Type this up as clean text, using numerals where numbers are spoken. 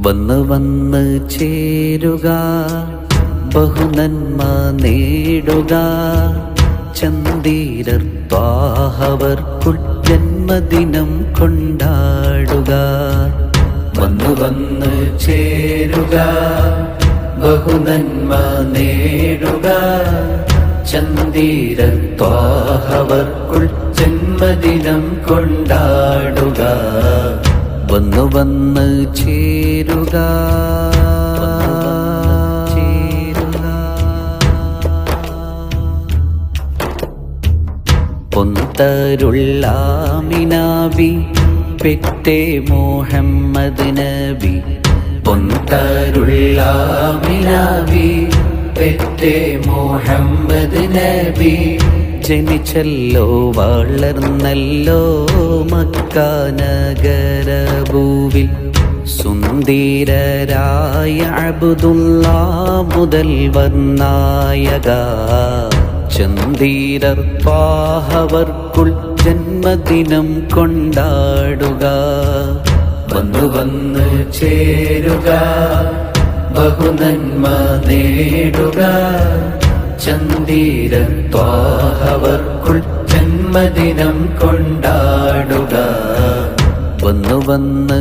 വന്ന് വന്ന് ചേരുക, ബഹുനന്മ നേടുക. ചന്ദീരർ ത്വാഹവർക്കുൾ ജന്മദിനം കൊണ്ടാടുക. വന്ന് വന്ന് ചേരുക, ബഹുനന്മ നേടുക. ചന്ദീരർ ത്വാഹവർക്കുൾ ജന്മദിനം കൊണ്ടാടുക. വന്നു വന്ന് ചേരുക. പൊന്തരുള്ളാമിനാബി പെറ്റേ മുഹമ്മദ് നബി. പൊന്തരുള്ളാമിനാബി പെറ്റേ മുഹമ്മദ് നബി. ജനിച്ചല്ലോ വളർന്നല്ലോ മക്ക നഗരഭൂവിൽ. സുന്ദരരായ അബ്ദുല്ലാ മുതൽ വന്നായക. ചന്ദീരർ ത്വാഹവർക്കുൾ ജന്മദിനം കൊണ്ടാടുക. വന്നു വന്ന് ചേരുക, ബഹുനന്മ നേടുക. ചന്ദീരർ ത്വാഹവർക്കുൾ ജന്മദിനം കൊണ്ടാടുക. വന്നു വന്ന്